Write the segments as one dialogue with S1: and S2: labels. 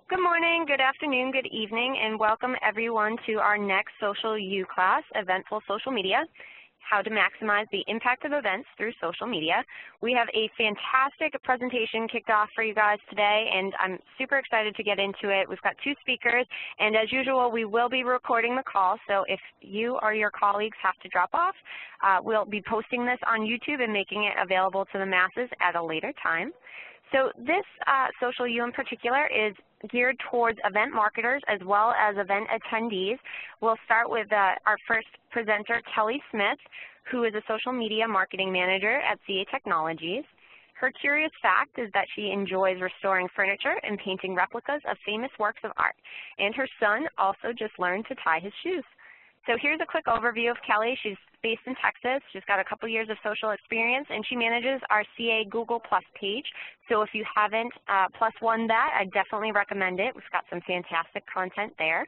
S1: Good morning, good afternoon, good evening, and welcome everyone to our next Social U class, Eventful Social Media, How to Maximize the Impact of Events Through Social Media. We have a fantastic presentation kicked off for you guys today, and I'm super excited to get into it. We've got two speakers, and as usual, we will be recording the call, so if you or your colleagues have to drop off, we'll be posting this on YouTube and making it available to the masses at a later time. So this Social U in particular is geared towards event marketers as well as event attendees. We'll start with our first presenter, Kelly Smith, who is a social media marketing manager at CA Technologies. Her curious fact is that she enjoys restoring furniture and painting replicas of famous works of art. And her son also just learned to tie his shoes. So here's a quick overview of Kelly. She's based in Texas. She's got a couple years of social experience, and she manages our CA Google Plus page. So if you haven't plus one that, I definitely recommend it. We've got some fantastic content there.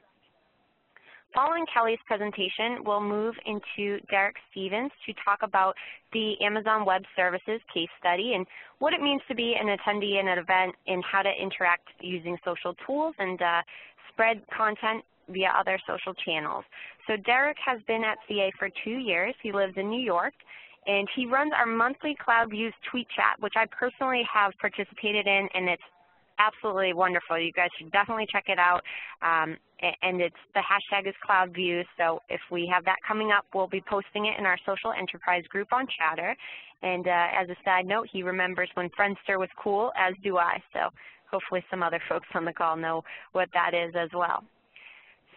S1: Following Kelly's presentation, we'll move into Derek Stevens to talk about the Amazon Web Services case study and what it means to be an attendee in an event and how to interact using social tools and spread content via other social channels. So Derek has been at CA for 2 years. He lives in New York, and he runs our monthly CloudViews tweet chat, which I personally have participated in, and it's absolutely wonderful. You guys should definitely check it out. And the hashtag is CloudViews, so if we have that coming up, we'll be posting it in our social enterprise group on Chatter. And as a side note, he remembers when Friendster was cool, as do I. So hopefully some other folks on the call know what that is as well.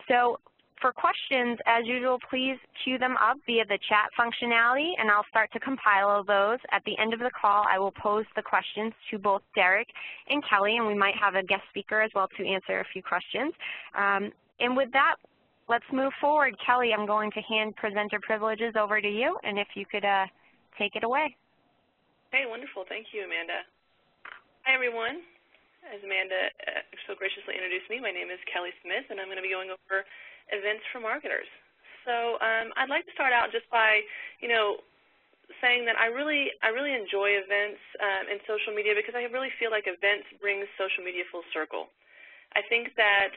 S1: So for questions, as usual, please queue them up via the chat functionality, and I'll start to compile those. At the end of the call, I will pose the questions to both Derek and Kelly, and we might have a guest speaker as well to answer a few questions. And with that, let's move forward. Kelly, I'm going to hand presenter privileges over to you, and if you could take it away.
S2: Hey, wonderful. Thank you, Amanda. Hi, everyone. As Amanda so graciously introduced me, my name is Kelly Smith, and I'm going to be going over events for marketers. So I'd like to start out just by, saying that I really enjoy events in social media because I really feel like events bring social media full circle. I think that,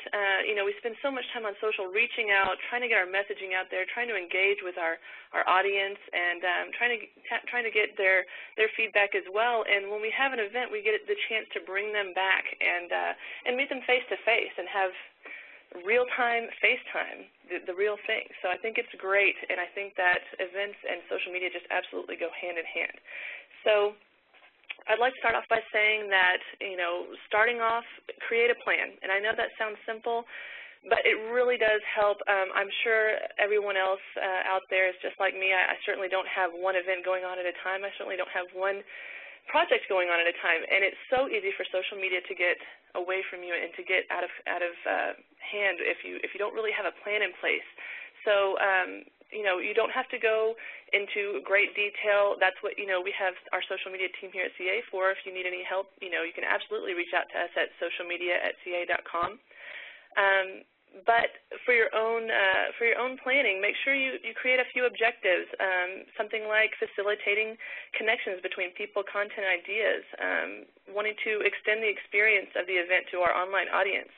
S2: we spend so much time on social reaching out, trying to get our messaging out there, trying to engage with our audience, and trying to get their feedback as well. And when we have an event, we get the chance to bring them back and meet them face-to-face and have real-time FaceTime, the real thing. So I think it's great, and I think that events and social media just absolutely go hand in hand. So I'd like to start off by saying that, starting off, create a plan. And I know that sounds simple, but it really does help. I'm sure everyone else out there is just like me. I certainly don't have one event going on at a time. I certainly don't have one project going on at a time. And it's so easy for social media to get away from you and to get out of hand if you don't really have a plan in place. So you don't have to go into great detail. That's what, we have our social media team here at CA for. If you need any help, you can absolutely reach out to us at socialmedia@ca.com. But for your own planning, make sure you create a few objectives, something like facilitating connections between people, content, ideas, wanting to extend the experience of the event to our online audience.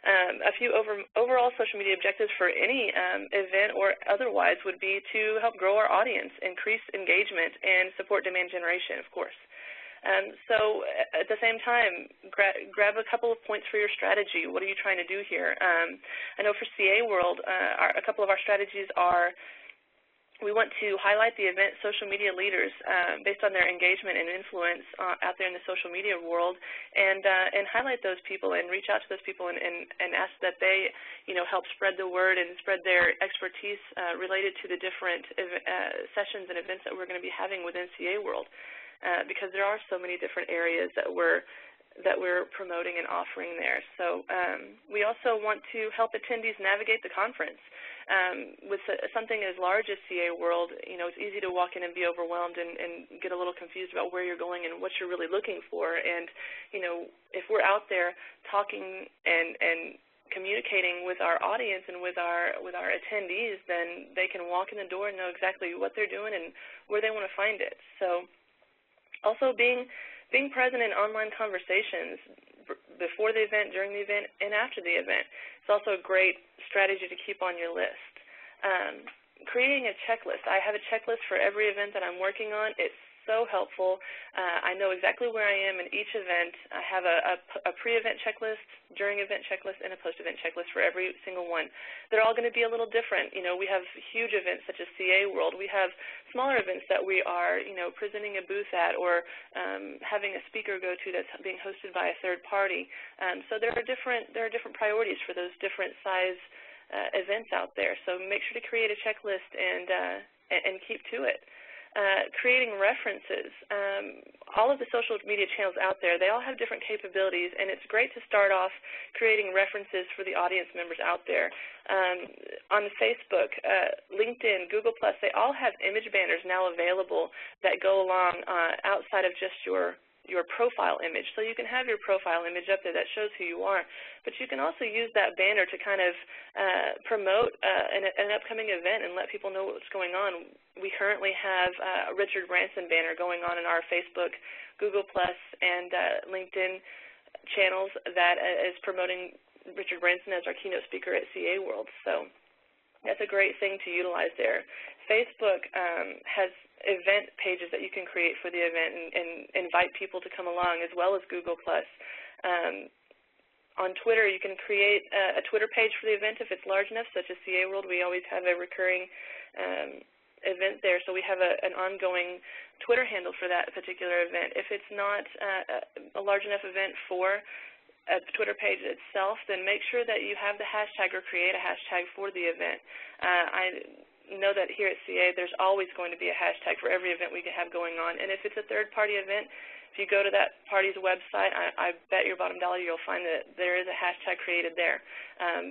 S2: A few overall social media objectives for any event or otherwise would be to help grow our audience, increase engagement, and support demand generation, of course. So at the same time, grab a couple of points for your strategy. What are you trying to do here? I know for CA World, a couple of our strategies are we want to highlight the event social media leaders based on their engagement and influence out there in the social media world, and highlight those people and reach out to those people and ask that they, help spread the word and spread their expertise related to the different sessions and events that we're going to be having within CA World, because there are so many different areas that we're promoting and offering there. So we also want to help attendees navigate the conference. With something as large as CA World, it's easy to walk in and be overwhelmed and get a little confused about where you're going and what you're really looking for. And, if we're out there talking and communicating with our audience and with our attendees, then they can walk in the door and know exactly what they're doing and where they want to find it. So also being present in online conversations before the event, during the event, and after the event. It's also a great strategy to keep on your list. Creating a checklist. I have a checklist for every event that I'm working on. It's so helpful. I know exactly where I am in each event. I have a pre-event checklist, during-event checklist, and a post-event checklist for every single one. They're all going to be a little different. You know, we have huge events such as CA World. We have smaller events that we are, you know, presenting a booth at or having a speaker go to that's being hosted by a third party. So there are different priorities for those different size events out there. So make sure to create a checklist and keep to it. Creating references. All of the social media channels out there, they all have different capabilities, and it's great to start off creating references for the audience members out there. On Facebook, LinkedIn, Google+, they all have image banners now available that go along outside of just your profile image. So you can have your profile image up there that shows who you are, but you can also use that banner to kind of promote an upcoming event and let people know what's going on. We currently have a Richard Branson banner going on in our Facebook, Google+, and LinkedIn channels that is promoting Richard Branson as our keynote speaker at CA World. So that's a great thing to utilize there. Facebook has event pages that you can create for the event and invite people to come along, as well as Google+. On Twitter, you can create a Twitter page for the event if it's large enough, such as CA World. We always have a recurring event there, so we have an ongoing Twitter handle for that particular event. If it's not a large enough event for a Twitter page itself, then make sure that you have the hashtag or create a hashtag for the event. I know that here at CA there's always going to be a hashtag for every event we have going on, and if it's a third-party event, if you go to that party's website, I bet your bottom dollar you'll find that there is a hashtag created there.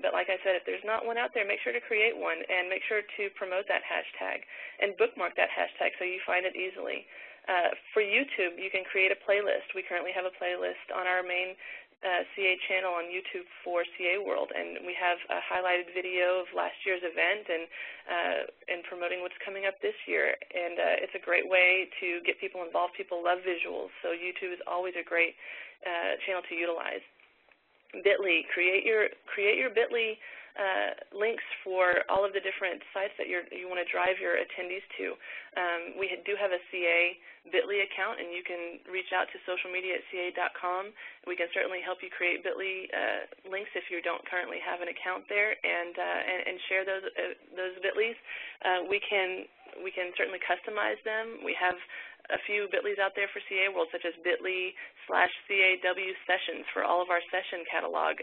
S2: But like I said, if there's not one out there, make sure to create one and make sure to promote that hashtag and bookmark that hashtag so you find it easily. For YouTube, you can create a playlist. We currently have a playlist on our main CA channel on YouTube for CA World, and we have a highlighted video of last year's event and promoting what's coming up this year. And it's a great way to get people involved. People love visuals, so YouTube is always a great channel to utilize. Bitly, create your Bitly links for all of the different sites that you want to drive your attendees to. We do have a CA Bitly account, and you can reach out to socialmedia@ca.com. We can certainly help you create Bitly links if you don't currently have an account there, and share those Bitlys. We can certainly customize them. We have a few Bitlys out there for CA World, such as bit.ly/CAW sessions for all of our session catalog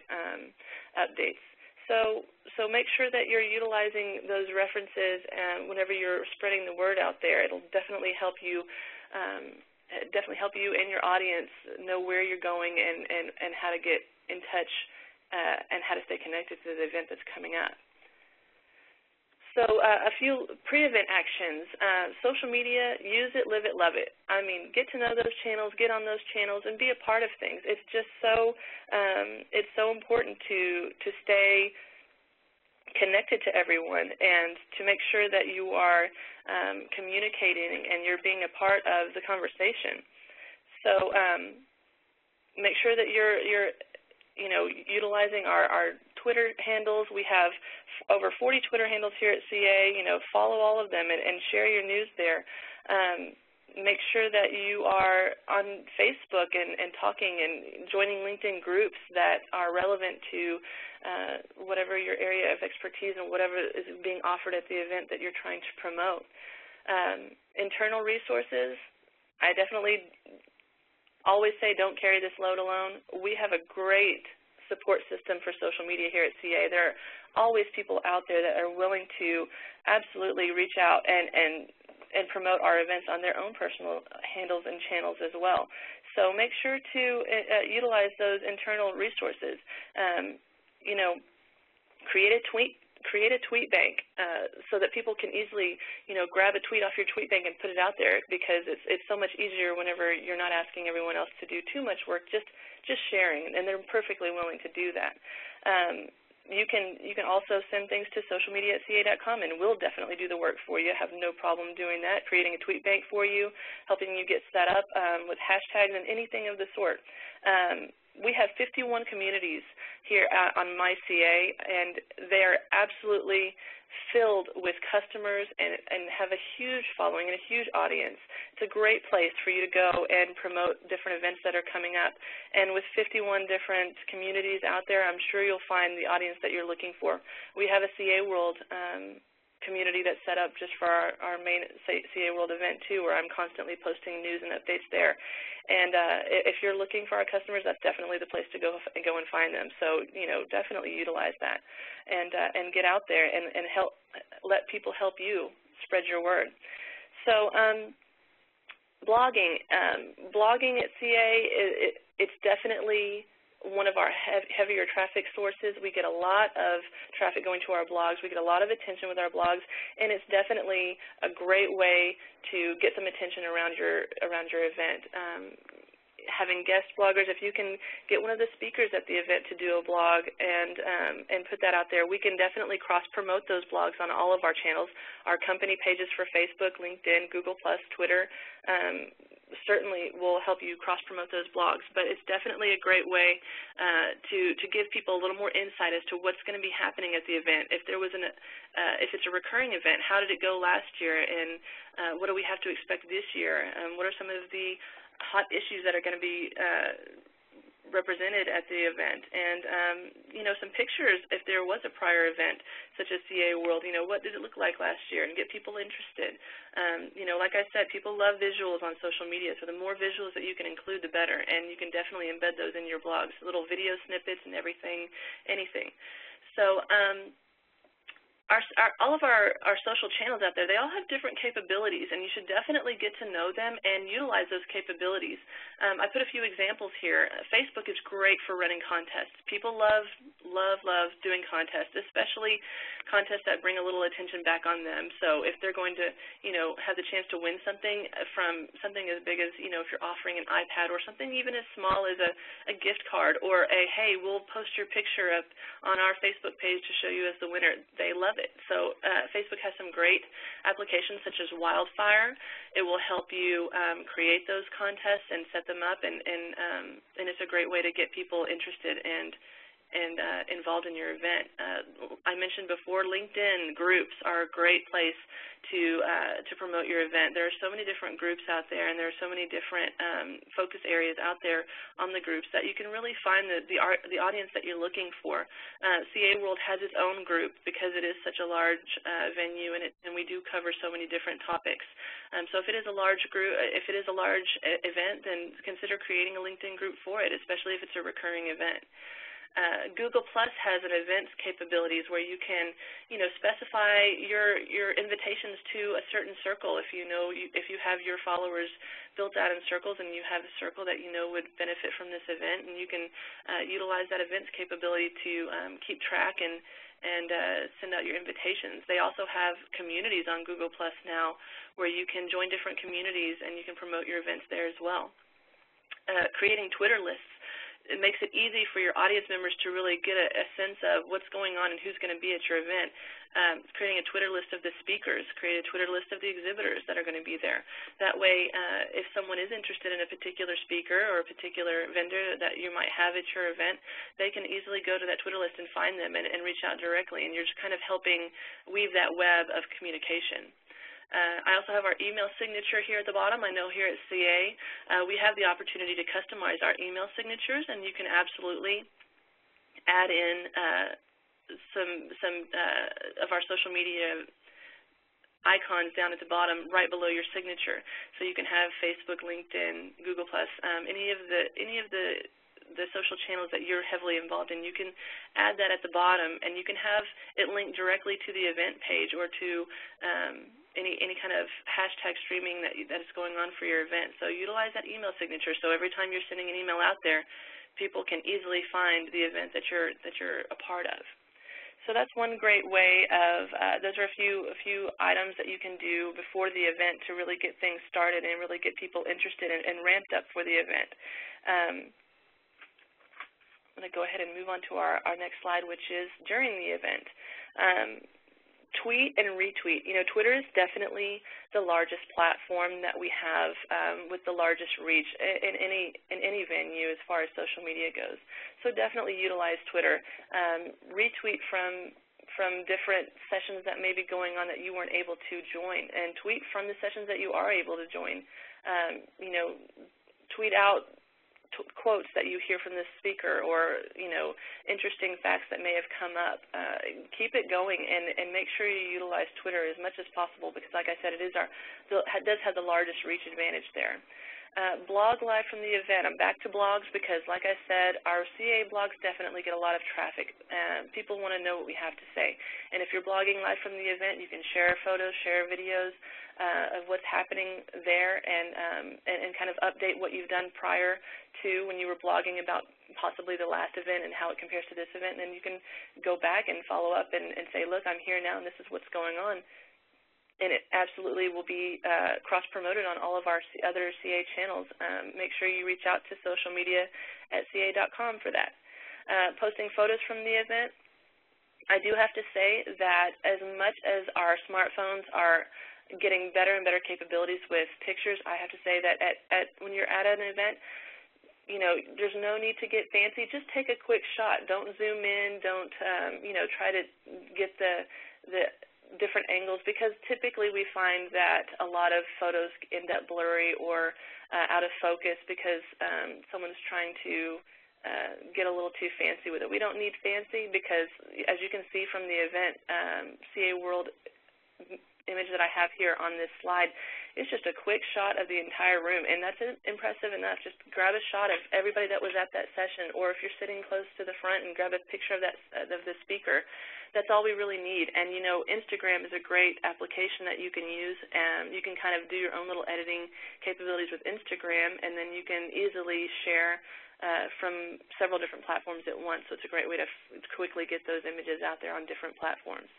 S2: updates. So make sure that you're utilizing those references whenever you're spreading the word out there. It'll definitely help you and your audience know where you're going and how to get in touch and how to stay connected to the event that's coming up. So a few pre-event actions. Social media, use it, live it, love it. I mean, get to know those channels, get on those channels, and be a part of things. It's just so important to stay connected to everyone and to make sure that you are communicating and you're being a part of the conversation. So make sure that you're utilizing our Twitter handles. We have over 40 Twitter handles here at CA. Follow all of them and share your news there. Make sure that you are on Facebook and talking and joining LinkedIn groups that are relevant to whatever your area of expertise and whatever is being offered at the event that you're trying to promote. Internal resources, I definitely always say don't carry this load alone. We have a great support system for social media here at CA. There are always people out there that are willing to absolutely reach out and promote our events on their own personal handles and channels as well. So make sure to utilize those internal resources. Create a tweet bank so that people can easily, grab a tweet off your tweet bank and put it out there, because it's so much easier whenever you're not asking everyone else to do too much work, just sharing, and they're perfectly willing to do that. You can also send things to socialmedia@ca.com, and we'll definitely do the work for you. Have no problem doing that, creating a tweet bank for you, helping you get set up with hashtags and anything of the sort. we have 51 communities here on MyCA, and they are absolutely filled with customers and have a huge following and a huge audience. It's a great place for you to go and promote different events that are coming up. And with 51 different communities out there, I'm sure you'll find the audience that you're looking for. We have a CA World community that's set up just for our main CA World event, too, where I'm constantly posting news and updates there. And if you're looking for our customers, that's definitely the place to go and find them. So, definitely utilize that and get out there and let people help you spread your word. So blogging. Blogging at CA, it's definitely one of our heavier traffic sources. We get a lot of traffic going to our blogs. We get a lot of attention with our blogs, and it's definitely a great way to get some attention around your event. Having guest bloggers, if you can get one of the speakers at the event to do a blog and put that out there, we can definitely cross-promote those blogs on all of our channels, our company pages for Facebook, LinkedIn, Google+, Twitter. Certainly will help you cross-promote those blogs, but it's definitely a great way to give people a little more insight as to what's going to be happening at the event. If there was if it's a recurring event, how did it go last year, and what do we have to expect this year? What are some of the hot issues that are going to be represented at the event, and some pictures if there was a prior event such as CA World. What did it look like last year, and get people interested. Like I said, people love visuals on social media, so the more visuals that you can include, the better, and you can definitely embed those in your blogs, little video snippets and everything, anything. So all of our social channels out there, they all have different capabilities, and you should definitely get to know them and utilize those capabilities. I put a few examples here. Facebook is great for running contests. People love doing contests, especially contests that bring a little attention back on them. So if they're going to, have the chance to win something from something as big as, if you're offering an iPad, or something even as small as a gift card, or hey, we'll post your picture up on our Facebook page to show you as the winner, they love it. So Facebook has some great applications such as Wildfire. It will help you create those contests and set them up, and it's a great way to get people interested and involved in your event. I mentioned before, LinkedIn groups are a great place to promote your event. There are so many different groups out there, and there are so many different focus areas out there on the groups that you can really find the audience that you're looking for. CA World has its own group because it is such a large venue, and we do cover so many different topics. So if it is a large group, if it is a large event, then consider creating a LinkedIn group for it, especially if it's a recurring event. Google Plus has an events capabilities where you can, specify your invitations to a certain circle. If if you have your followers built out in circles, and you have a circle that would benefit from this event, and you can utilize that events capability to keep track and send out your invitations. They also have communities on Google Plus now where you can join different communities and you can promote your events there as well. Creating Twitter lists. It makes it easy for your audience members to really get a sense of what's going on and who's going to be at your event. Creating a Twitter list of the speakers, create a Twitter list of the exhibitors that are going to be there. That way, if someone is interested in a particular speaker or a particular vendor that you might have at your event, they can easily go to that Twitter list and find them and reach out directly, and you're just kind of helping weave that web of communication. I also have our email signature here at the bottom. I know here at CA we have the opportunity to customize our email signatures, and you can absolutely add in some of our social media icons down at the bottom right below your signature. So you can have Facebook, LinkedIn, Google+, any of the social channels that you're heavily involved in. You can add that at the bottom, and you can have it linked directly to the event page or to any kind of hashtag streaming that is going on for your event. So utilize that email signature. So every time you're sending an email out there, people can easily find the event that you're a part of. So that's one great way of. Those are a few items that you can do before the event to really get things started and really get people interested and ramped up for the event. I'm going to go ahead and move on to our next slide, which is during the event. tweet and retweet. You know, Twitter is definitely the largest platform that we have with the largest reach in any venue as far as social media goes. So definitely utilize Twitter. Retweet from different sessions that may be going on that you weren't able to join, and tweet from the sessions that you are able to join. You know, tweet out quotes that you hear from the speaker, or, you know, interesting facts that may have come up. Keep it going, and make sure you utilize Twitter as much as possible, because, like I said, it does have the largest reach advantage there. Blog live from the event. I'm back to blogs because, like I said, our CA blogs definitely get a lot of traffic. People want to know what we have to say. And if you're blogging live from the event, you can share photos, share videos of what's happening there, and kind of update what you've done prior to when you were blogging about possibly the last event and how it compares to this event. And then you can go back and follow up and say, look, I'm here now, and this is what's going on. And it absolutely will be cross-promoted on all of our other CA channels. Make sure you reach out to socialmedia@ca.com for that. Posting photos from the event. I do have to say that as much as our smartphones are getting better and better capabilities with pictures, I have to say that when you're at an event, you know, there's no need to get fancy. Just take a quick shot. Don't zoom in. Don't, you know, try to get the different angles, because typically we find that a lot of photos end up blurry or out of focus because someone's trying to get a little too fancy with it. We don't need fancy, because as you can see from the event, CA World image that I have here on this slide is just a quick shot of the entire room, and that's impressive enough. Just grab a shot of everybody that was at that session, or if you're sitting close to the front, and grab a picture of the speaker. That's all we really need. And, you know, Instagram is a great application that you can use, and you can kind of do your own little editing capabilities with Instagram, and then you can easily share from several different platforms at once. So it's a great way to quickly get those images out there on different platforms.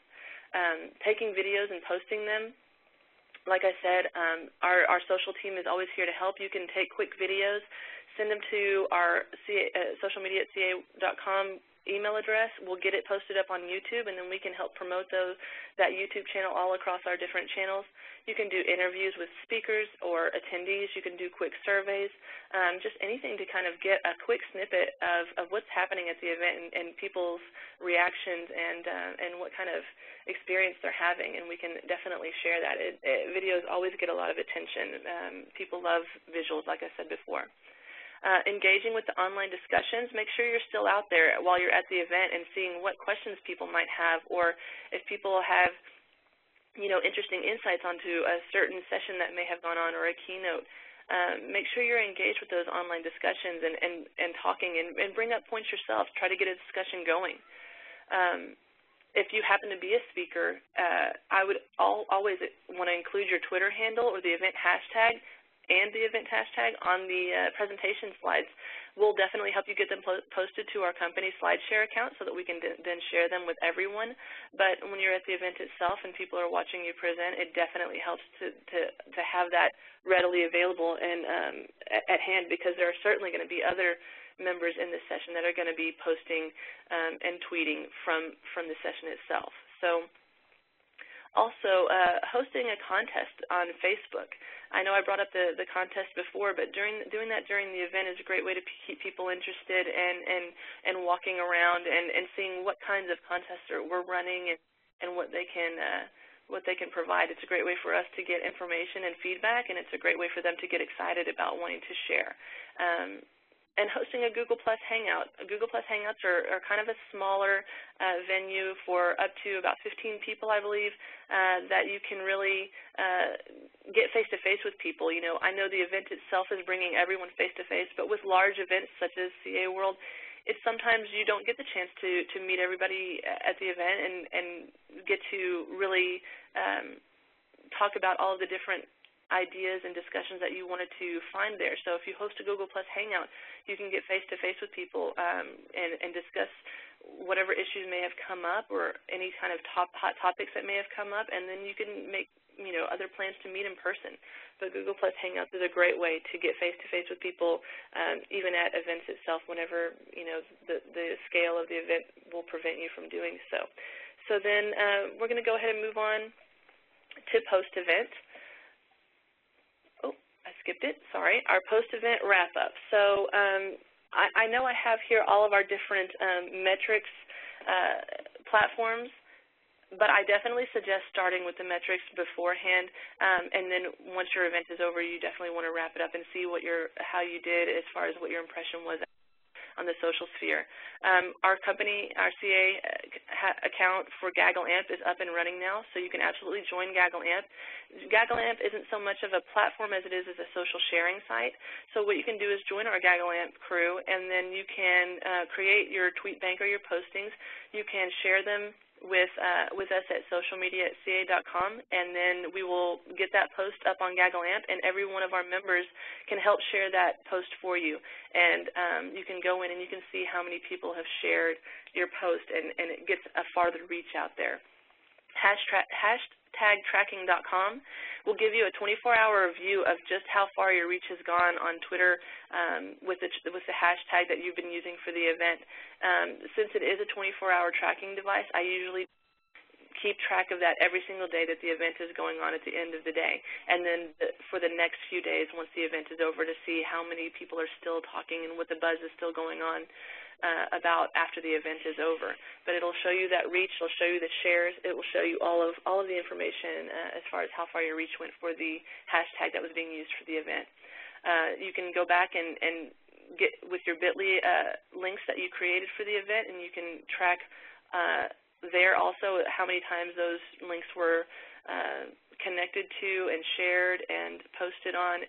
S2: Taking videos and posting them. Like I said, our social team is always here to help. You can take quick videos, send them to our socialmedia@ca.com email address. We'll get it posted up on YouTube, and then we can help promote that YouTube channel all across our different channels. You can do interviews with speakers or attendees. You can do quick surveys, just anything to kind of get a quick snippet of what's happening at the event and people's reactions and what kind of experience they're having, and we can definitely share that. Videos always get a lot of attention. People love visuals, like I said before. Engaging with the online discussions. Make sure you're still out there while you're at the event and seeing what questions people might have, or if people have, you know, interesting insights onto a certain session that may have gone on, or a keynote. Make sure you're engaged with those online discussions and talking, and bring up points yourself. Try to get a discussion going. If you happen to be a speaker, I would always want to include your Twitter handle or the event hashtag and the event hashtag on the presentation slides. We'll definitely help you get them posted to our company SlideShare account so that we can then share them with everyone. But when you're at the event itself and people are watching you present, it definitely helps to have that readily available and at hand, because there are certainly going to be other members in this session that are going to be posting and tweeting from the session itself. So also, hosting a contest on Facebook. I know I brought up the contest before, but doing that during the event is a great way to keep people interested and walking around and seeing what kinds of contests we're running and what they can provide. It's a great way for us to get information and feedback, and it's a great way for them to get excited about wanting to share. And hosting a Google Plus Hangout. Google Plus Hangouts are kind of a smaller venue for up to about 15 people, I believe, that you can really get face-to-face with people. You know, I know the event itself is bringing everyone face-to-face, but with large events such as CA World, it's sometimes you don't get the chance to meet everybody at the event and get to really talk about all of the different ideas and discussions that you wanted to find there. So if you host a Google Plus Hangout, you can get face-to-face with people and discuss whatever issues may have come up, or any kind of hot topics that may have come up, and then you can make, you know, other plans to meet in person. But Google Plus Hangouts is a great way to get face-to-face with people, even at events itself, whenever, you know, the scale of the event will prevent you from doing so. So then we're going to go ahead and move on to post-event. Oh, I skipped it. Sorry. Our post-event wrap-up. So I know I have here all of our different metrics platforms, but I definitely suggest starting with the metrics beforehand, and then once your event is over, you definitely want to wrap it up and see how you did as far as what your impression was on the social sphere. Our company, our CA account for Gaggle AMP is up and running now, so you can absolutely join Gaggle AMP. Gaggle AMP isn't so much of a platform as it is a social sharing site. So what you can do is join our Gaggle AMP crew, and then you can create your tweet bank or your postings. You can share them with us at socialmedia@ca.com, and then we will get that post up on Gaggle AMP, and every one of our members can help share that post for you. And you can go in and you can see how many people have shared your post, and it gets a farther reach out there. Hashtagtracking.com will give you a 24-hour view of just how far your reach has gone on Twitter with the hashtag that you've been using for the event. Since it is a 24-hour tracking device, I usually keep track of that every single day that the event is going on at the end of the day, and then for the next few days once the event is over to see how many people are still talking and what the buzz is still going on about after the event is over. But it'll show you that reach, it'll show you the shares, it will show you all of the information as far as how far your reach went for the hashtag that was being used for the event. You can go back and get with your bit.ly links that you created for the event, and you can track there also how many times those links were connected to and shared and posted on.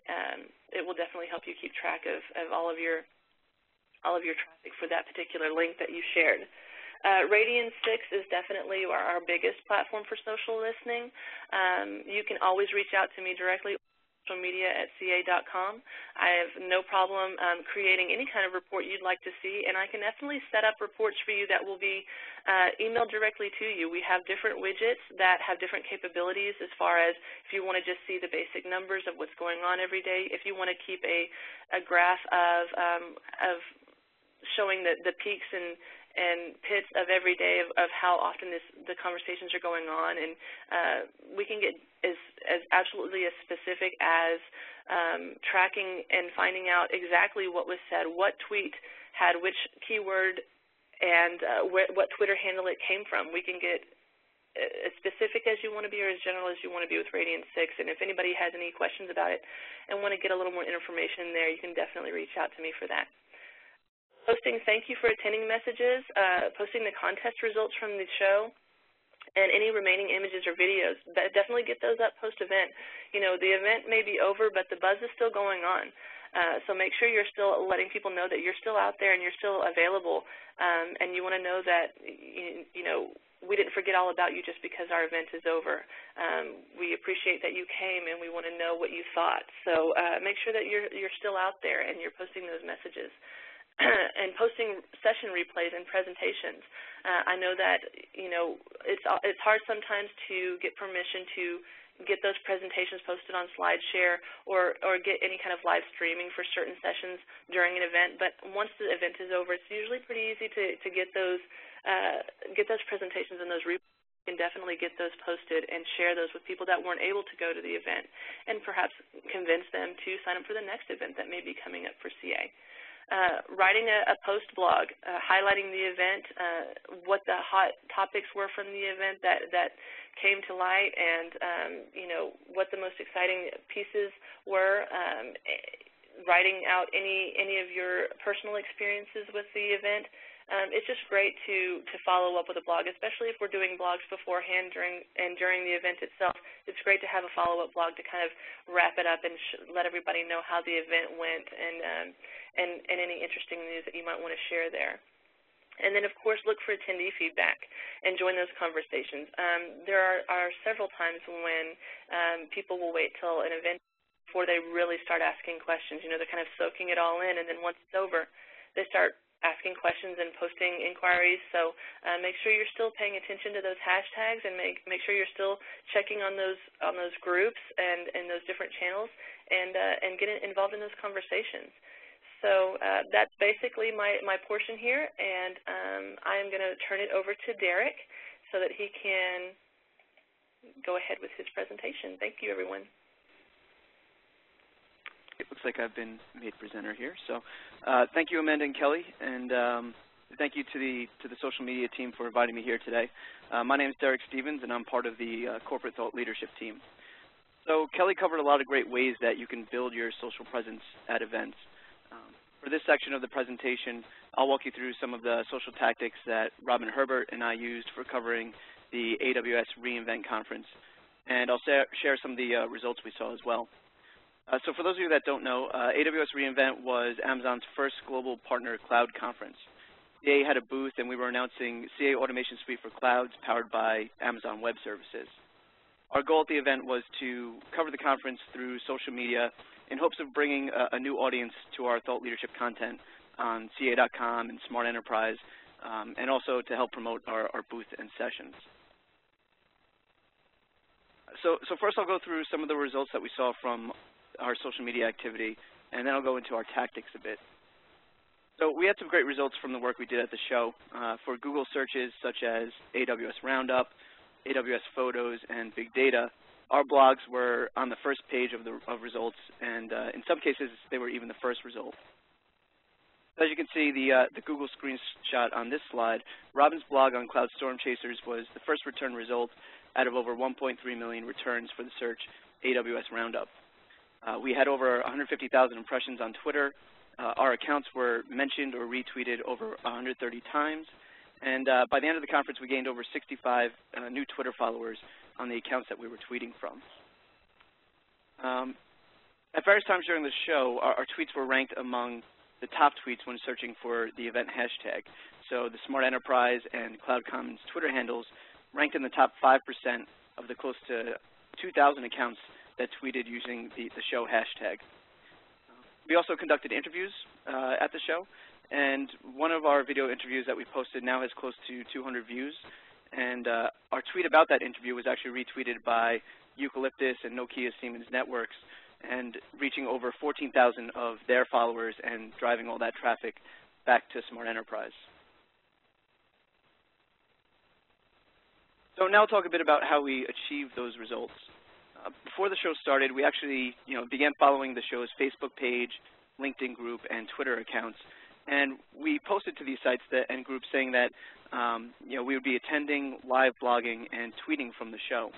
S2: It will definitely help you keep track of all of your traffic for that particular link that you shared. Radian 6 is definitely our biggest platform for social listening. You can always reach out to me directly, socialmedia@ca.com. I have no problem creating any kind of report you'd like to see, and I can definitely set up reports for you that will be emailed directly to you. We have different widgets that have different capabilities as far as if you want to just see the basic numbers of what's going on every day, if you want to keep a graph of showing the peaks and pits of every day of how often the conversations are going on, and we can get as absolutely as specific as tracking and finding out exactly what was said, what tweet had which keyword, and what Twitter handle it came from. We can get as specific as you want to be or as general as you want to be with Radian 6, and if anybody has any questions about it and want to get a little more information there, you can definitely reach out to me for that. Posting thank you for attending messages, posting the contest results from the show, and any remaining images or videos. Definitely get those up post-event. You know, the event may be over, but the buzz is still going on. So make sure you're still letting people know that you're still out there and you're still available, and you want to know that, you know, we didn't forget all about you just because our event is over. We appreciate that you came, and we want to know what you thought. So make sure that you're still out there and you're posting those messages. And posting session replays and presentations. I know that, you know, it's hard sometimes to get permission to get those presentations posted on SlideShare or get any kind of live streaming for certain sessions during an event. But once the event is over, it's usually pretty easy to get those presentations and those replays. You can definitely get those posted and share those with people that weren't able to go to the event, and perhaps convince them to sign up for the next event that may be coming up for CA. Writing a post blog, highlighting the event, what the hot topics were from the event that came to light, and you know, what the most exciting pieces were. Writing out any of your personal experiences with the event. It's just great to follow up with a blog, especially if we're doing blogs beforehand during the event itself. It's great to have a follow-up blog to kind of wrap it up and let everybody know how the event went and any interesting news that you might want to share there. And then, of course, look for attendee feedback and join those conversations. There are several times when people will wait till an event before they really start asking questions. You know, they're kind of soaking it all in, and then once it's over, they start asking questions and posting inquiries. So make sure you're still paying attention to those hashtags, and make sure you're still checking on those groups and those different channels, and get involved in those conversations. So that's basically my portion here, and I'm going to turn it over to Derek so that he can go ahead with his presentation. Thank you, everyone.
S3: It looks like I've been made presenter here. So thank you, Amanda and Kelly, and thank you to the social media team for inviting me here today. My name is Derek Stevens, and I'm part of the corporate thought leadership team. So Kelly covered a lot of great ways that you can build your social presence at events. For this section of the presentation, I'll walk you through some of the social tactics that Robin Herbert and I used for covering the AWS reInvent conference, and I'll share some of the results we saw as well. So for those of you that don't know, AWS reInvent was Amazon's first global partner cloud conference. CA had a booth, and we were announcing CA Automation Suite for Clouds powered by Amazon Web Services. Our goal at the event was to cover the conference through social media in hopes of bringing a new audience to our thought leadership content on CA.com and Smart Enterprise, and also to help promote our booth and sessions. So first I'll go through some of the results that we saw from our social media activity, and then I'll go into our tactics a bit. So we had some great results from the work we did at the show. For Google searches such as AWS Roundup, AWS Photos, and Big Data, our blogs were on the first page of results, and in some cases they were even the first result. As you can see, the Google screenshot on this slide, Robin's blog on Cloud Storm Chasers was the first return result out of over 1.3 million returns for the search AWS Roundup. We had over 150,000 impressions on Twitter. Our accounts were mentioned or retweeted over 130 times. And by the end of the conference, we gained over 65 new Twitter followers on the accounts that we were tweeting from. At various times during the show, our tweets were ranked among the top tweets when searching for the event hashtag. So the Smart Enterprise and Cloud Commons Twitter handles ranked in the top 5% of the close to 2,000 accounts that tweeted using the show hashtag. We also conducted interviews at the show, and one of our video interviews that we posted now has close to 200 views, and our tweet about that interview was actually retweeted by Eucalyptus and Nokia Siemens Networks, and reaching over 14,000 of their followers and driving all that traffic back to Smart Enterprise. So now I'll talk a bit about how we achieved those results. Before the show started, we actually began following the show's Facebook page, LinkedIn group, and Twitter accounts. And we posted to these sites and groups saying that we would be attending, live blogging, and tweeting from the show.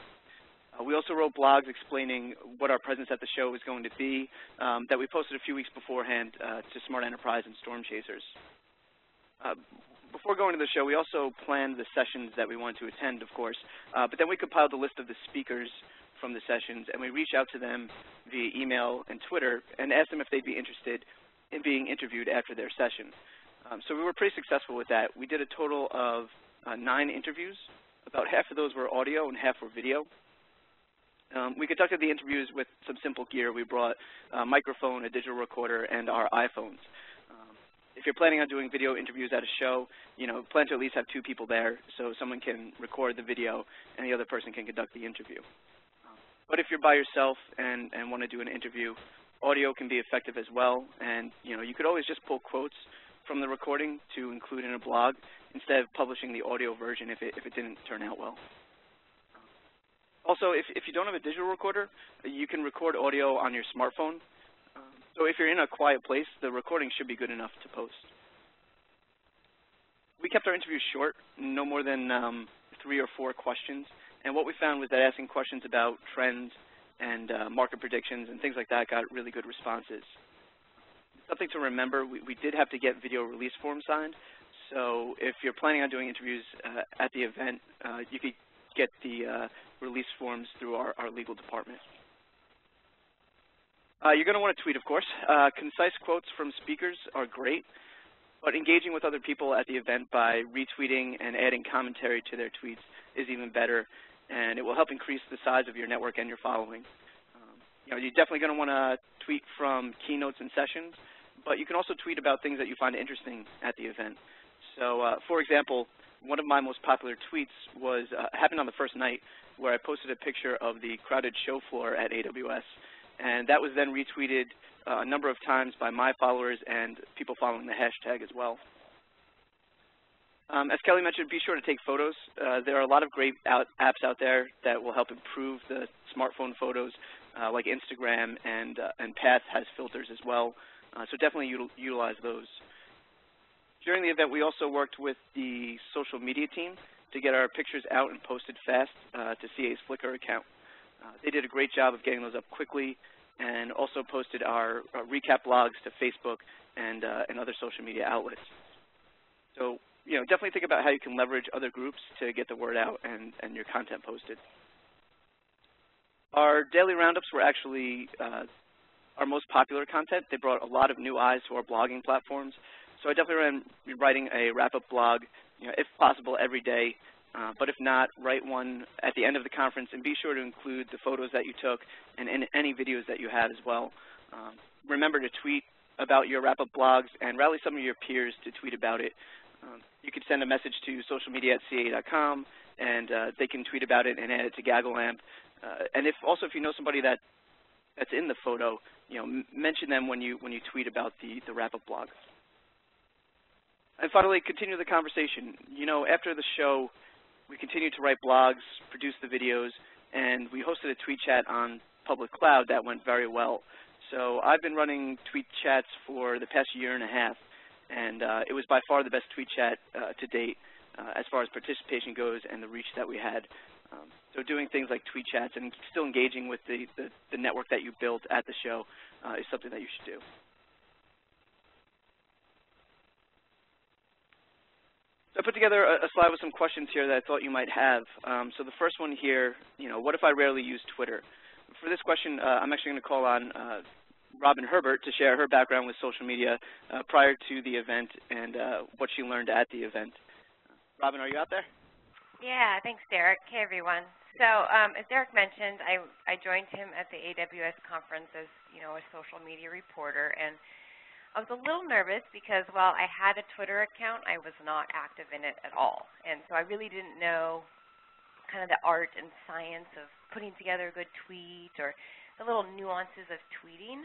S3: We also wrote blogs explaining what our presence at the show was going to be that we posted a few weeks beforehand to Smart Enterprise and Storm Chasers. Before going to the show, we also planned the sessions that we wanted to attend, of course, but then we compiled a list of the speakers from the sessions, and we reached out to them via email and Twitter and asked them if they'd be interested in being interviewed after their session. So we were pretty successful with that. We did a total of 9 interviews. About half of those were audio and half were video. We conducted the interviews with some simple gear. We brought a microphone, a digital recorder, and our iPhones. If you're planning on doing video interviews at a show, plan to at least have 2 people there so someone can record the video and the other person can conduct the interview. But if you're by yourself and want to do an interview, audio can be effective as well. And you could always just pull quotes from the recording to include in a blog instead of publishing the audio version if it didn't turn out well. Also, if you don't have a digital recorder, you can record audio on your smartphone. So if you're in a quiet place, the recording should be good enough to post. We kept our interviews short, no more than 3 or 4 questions. And what we found was that asking questions about trends and market predictions and things like that got really good responses. Something to remember, we did have to get video release forms signed. So if you're planning on doing interviews at the event, you could get the release forms through our legal department. You're going to want to tweet, of course. Concise quotes from speakers are great, but engaging with other people at the event by retweeting and adding commentary to their tweets is even better, and it will help increase the size of your network and your following. You're definitely going to want to tweet from keynotes and sessions, but you can also tweet about things that you find interesting at the event. So, for example, one of my most popular tweets was happened on the first night, where I posted a picture of the crowded show floor at AWS, and that was then retweeted a number of times by my followers and people following the hashtag as well. As Kelly mentioned, be sure to take photos. There are a lot of great apps out there that will help improve the smartphone photos, like Instagram, and Path has filters as well. So definitely utilize those. During the event, we also worked with the social media team to get our pictures out and posted fast to CA's Flickr account. They did a great job of getting those up quickly, and also posted our recap blogs to Facebook and other social media outlets. So, definitely think about how you can leverage other groups to get the word out and your content posted. Our daily roundups were actually our most popular content. They brought a lot of new eyes to our blogging platforms. So I definitely recommend writing a wrap-up blog, if possible, every day. But if not, write one at the end of the conference, and be sure to include the photos that you took and any videos that you had as well. Remember to tweet about your wrap-up blogs and rally some of your peers to tweet about it. You could send a message to socialmedia@ca.com, and they can tweet about it and add it to GaggleAmp. And if you know somebody that's in the photo, mention them when you tweet about the wrap-up blog. And finally, continue the conversation. After the show, we continued to write blogs, produce the videos, and we hosted a tweet chat on Public Cloud that went very well. So I've been running tweet chats for the past year and a half, and it was by far the best tweet chat to date as far as participation goes and the reach that we had. So doing things like tweet chats and still engaging with the network that you built at the show is something that you should do. So I put together a slide with some questions here that I thought you might have. So the first one here, what if I rarely use Twitter? For this question, I'm actually going to call on Robin Herbert to share her background with social media prior to the event and what she learned at the event. Robin, are you out there?
S4: Yeah, thanks, Derek. Hey, everyone. So as Derek mentioned, I joined him at the AWS conference as, a social media reporter, and I was a little nervous because while I had a Twitter account, I was not active in it at all. And so I really didn't know kind of the art and science of putting together a good tweet or the little nuances of tweeting.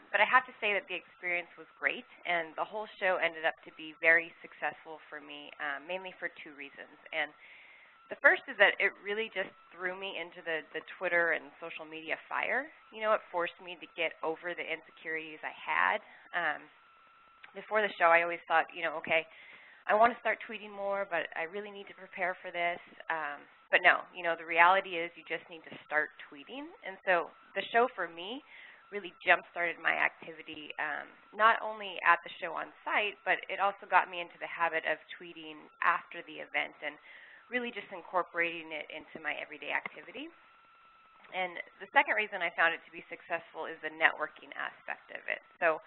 S4: But I have to say that the experience was great, and the whole show ended up to be very successful for me, mainly for two reasons. And the first is that it really just threw me into the Twitter and social media fire. It forced me to get over the insecurities I had. Before the show, I always thought, okay, I want to start tweeting more, but I really need to prepare for this. But no, the reality is you just need to start tweeting. And so the show for me really jump-started my activity, not only at the show on site, but it also got me into the habit of tweeting after the event and really just incorporating it into my everyday activity. And the second reason I found it to be successful is the networking aspect of it. So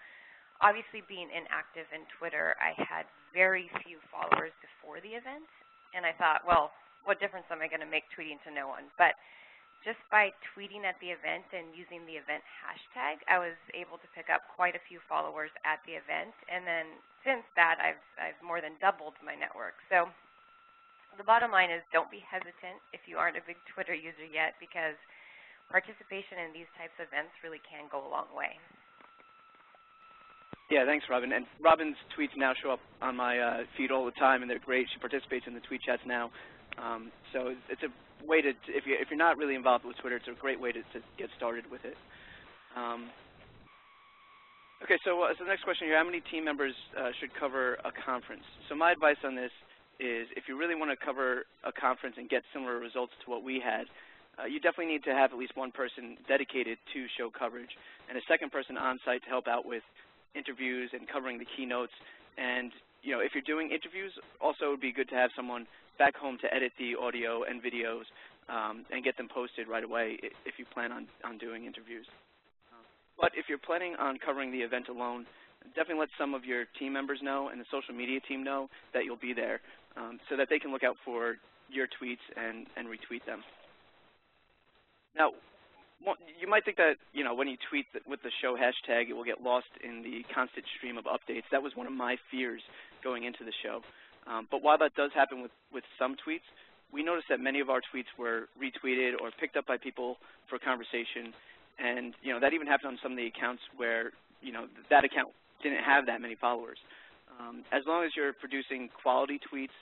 S4: obviously being inactive in Twitter, I had very few followers before the event, and I thought, well, what difference am I going to make tweeting to no one? But just by tweeting at the event and using the event hashtag, I was able to pick up quite a few followers at the event, and then since that, I've more than doubled my network. So the bottom line is don't be hesitant if you aren't a big Twitter user yet, because participation in these types of events really can go a long way.
S3: Yeah, thanks, Robin. And Robin's tweets now show up on my feed all the time, and they're great. She participates in the tweet chats now. So it's a way to, if you're not really involved with Twitter, it's a great way to get started with it. Okay, so the next question here, how many team members should cover a conference? So my advice on this is if you really want to cover a conference and get similar results to what we had, you definitely need to have at least one person dedicated to show coverage and a second person on site to help out with interviews and covering the keynotes. And if you're doing interviews, also it would be good to have someone back home to edit the audio and videos and get them posted right away if you plan on doing interviews. But if you're planning on covering the event alone, definitely let some of your team members know and the social media team know that you'll be there so that they can look out for your tweets and retweet them. Now, you might think that, when you tweet with the show hashtag, it will get lost in the constant stream of updates. That was one of my fears going into the show. But while that does happen with some tweets, we noticed that many of our tweets were retweeted or picked up by people for conversation. And, that even happened on some of the accounts where, that account didn't have that many followers. As long as you're producing quality tweets,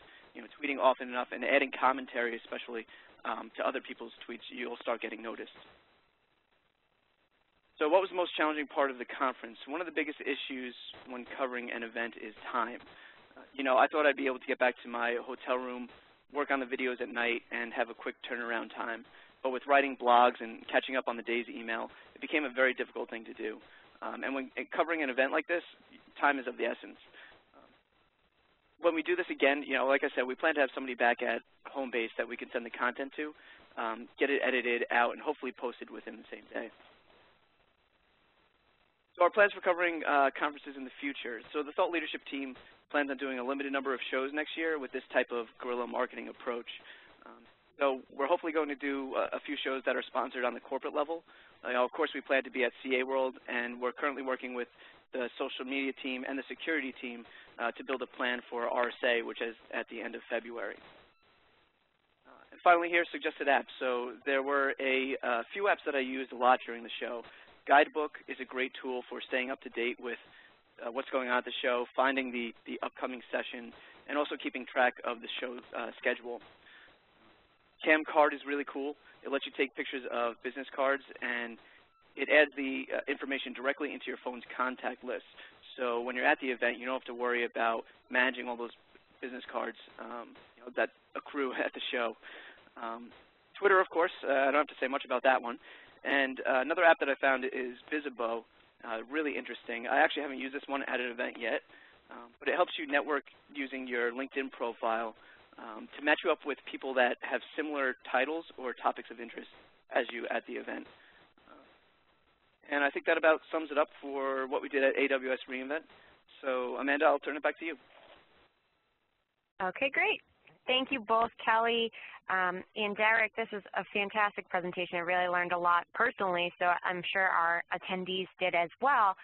S3: tweeting often enough and adding commentary especially to other people's tweets, you'll start getting noticed. So what was the most challenging part of the conference? One of the biggest issues when covering an event is time. I thought I'd be able to get back to my hotel room, work on the videos at night, and have a quick turnaround time. But with writing blogs and catching up on the day's email, it became a very difficult thing to do. And when covering an event like this, time is of the essence. When we do this again, like I said, we plan to have somebody back at home base that we can send the content to, get it edited out, and hopefully posted within the same day. So our plans for covering conferences in the future. So the Thought Leadership team plans on doing a limited number of shows next year with this type of guerrilla marketing approach. So we're hopefully going to do a few shows that are sponsored on the corporate level. Of course, we plan to be at CA World, and we're currently working with the social media team and the security team to build a plan for RSA, which is at the end of February. And finally here, suggested apps. So there were a few apps that I used a lot during the show. Guidebook is a great tool for staying up to date with what's going on at the show, finding the upcoming session, and also keeping track of the show schedule. Camcard is really cool. It lets you take pictures of business cards, and it adds the information directly into your phone's contact list. So when you're at the event, you don't have to worry about managing all those business cards that accrue at the show. Twitter, of course, I don't have to say much about that one. And another app that I found is Visibo, really interesting. I actually haven't used this one at an event yet, but it helps you network using your LinkedIn profile to match you up with people that have similar titles or topics of interest as you at the event. And I think that about sums it up for what we did at AWS reInvent. So Amanda, I'll turn it back to you.
S1: Okay, great. Thank you both, Kelly and Derek. This is a fantastic presentation. I really learned a lot personally, so I'm sure our attendees did as well.